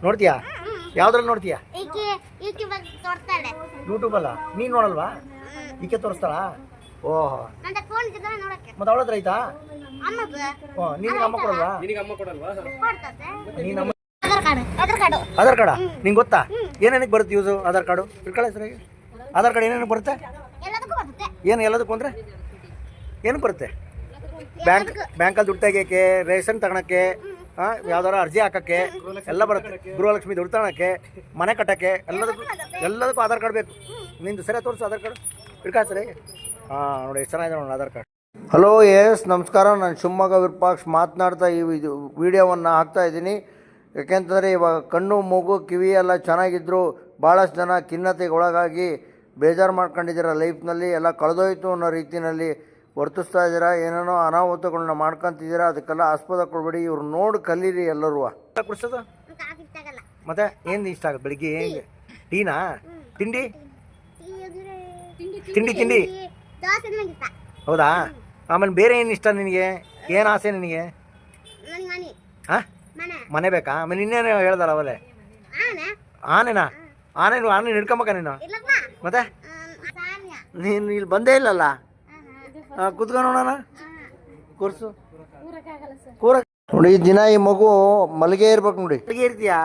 ನೋಡ್ತೀಯಾ? ಯಾವ್ದ್ರಲ್ಲಿ ನೋಡ್ತೀಯಾ? ತೋರಿಸ್ತಾಳೆ ಯೂಟ್ಯೂಬಲ್ಲ. ನೀನು ನೋಡಲ್ವಾ? ಈಕೆ ತೋರಿಸ್ತಾಳಾ? ಓಹೋ, ನನ್ನ ಫೋನ್ ಇದ್ರೆ ನೋಡಕ್ಕೆ ಮತ್ತೆ ಅವಳ ಹತ್ರ ಐತಾ? ಅಮ್ಮದು ನಿನಗೆ ಅಮ್ಮ ಕೊಡಲ್ವಾ? ಕೊಡ್ತತೆ ನೀನು ಅಮ್ಮ ಆಧಾರ್ ಕಾರ್ಡು ಆಧಾರ್ ಕಾರ್ಡ ನಿಂಗೆ ಗೊತ್ತಾ? ಏನೇನಕ್ಕೆ ಬರುತ್ತೆ ಯೂಸು ಆಧಾರ್ ಕಾರ್ಡು? ಇಟ್ಕೊಳ್ಳಿ ಸರಿಯಾಗಿ. ಆಧಾರ್ ಕಾರ್ಡ್ ಏನೇನು ಬರುತ್ತೆ? ಎಲ್ಲದಕ್ಕೂ ಬರ್ತತೆ ಏನು ಎಲ್ಲದಕ್ಕೂ ಅಂದರೆ ಏನಕ್ಕೆ ಬರುತ್ತೆ? ಬ್ಯಾಂಕಲ್ಲಿ ದುಡ್ಡು ತೆಗಿಯೋಕ್ಕೆ, ರೇಷನ್ ತಗೊಳಕ್ಕೆ, ಯಾವ್ದಾರು ಅರ್ಜಿ ಹಾಕೋಕ್ಕೆ ಎಲ್ಲ ಬರುತ್ತೆ. ಗೃಹಲಕ್ಷ್ಮಿ ದುಡ್ಡು ತಗೊಳಕ್ಕೆ, ಮನೆ ಕಟ್ಟೋಕ್ಕೆ ಎಲ್ಲದಕ್ಕೂ ಆಧಾರ್ ಕಾರ್ಡ್ ಬೇಕು. ನಿಂದು ಸರಿ ತೋರಿಸು ಆಧಾರ್ ಕಾರ್ಡು. ಇಟ್ಕೊಳ್ಳಿ ಸರಿ. ಹಾಂ, ನೋಡಿ ಎಷ್ಟು ಚೆನ್ನಾಗಿದೆ ನೋಡಿ ಆಧಾರ್ ಕಾರ್ಡ್. ಹಲೋ, ಎಸ್ ನಮಸ್ಕಾರ. ನಾನು ಶಿವಮೊಗ್ಗ ವಿರೂಪಾಕ್ಷ ಮಾತನಾಡ್ತಾ ಈ ವಿಡಿಯೋವನ್ನು ಹಾಕ್ತಾಯಿದ್ದೀನಿ. ಯಾಕೆಂತಂದರೆ ಇವಾಗ ಕಣ್ಣು, ಮೂಗು, ಕಿವಿ ಎಲ್ಲ ಚೆನ್ನಾಗಿದ್ದರು. ಭಾಳಷ್ಟು ಜನ ಖಿನ್ನತೆಗೆ ಒಳಗಾಗಿ ಬೇಜಾರು ಮಾಡ್ಕೊಂಡಿದ್ದೀರ. ಲೈಫ್ನಲ್ಲಿ ಎಲ್ಲ ಕಳೆದೋಯ್ತು ಅನ್ನೋ ರೀತಿಯಲ್ಲಿ ವರ್ತಿಸ್ತಾ ಇದ್ದೀರಾ. ಏನೇನೋ ಅನಾಹುತಗಳನ್ನ ಮಾಡ್ಕೊತಿದ್ದೀರಾ. ಅದಕ್ಕೆಲ್ಲ ಆಸ್ಪದ ಕೊಡಬೇಡಿ. ಇವ್ರು ನೋಡಿ ಕಲೀರಿ ಎಲ್ಲರೂ. ಕುಡಿಸೋದು ಮತ್ತೆ ಏನು ಇಷ್ಟ ಆಗುತ್ತೆ ಬೆಳಿಗ್ಗೆ? ಹೆಂಗೆ ಟೀನಾ? ತಿಂಡಿ ತಿಂಡಿ ತಿಂಡಿ ಹೌದಾ? ಆಮೇಲೆ ಬೇರೆ ಏನು ಇಷ್ಟ ನಿನಗೆ? ಏನು ಆಸೆ ನಿನಗೆ? ಹಾಂ, ಮನೆ ಬೇಕಾ? ಆಮೇಲೆ ಇನ್ನೇನು ಹೇಳ್ದಾರ ಅವಲೇ? ಆನೆನಾ? ಆನೆ ಹಿಡ್ಕೊಂಬಕ ನೀನು? ಮತ್ತೆ ನೀನು ಇಲ್ಲಿ ಬಂದೇ ಇಲ್ಲಲ್ಲ. ಕುತ್ಕೊಂಡು ನೋಡೋಣ. ಕೂರ್ಸು. ಕೂರ ನೋಡಿ. ದಿನ ಈ ಮಗು ಮಲಗೇ ಇರ್ಬೇಕು ನೋಡಿ. ಮಲಗೇ ಇರ್ತೀಯಾ?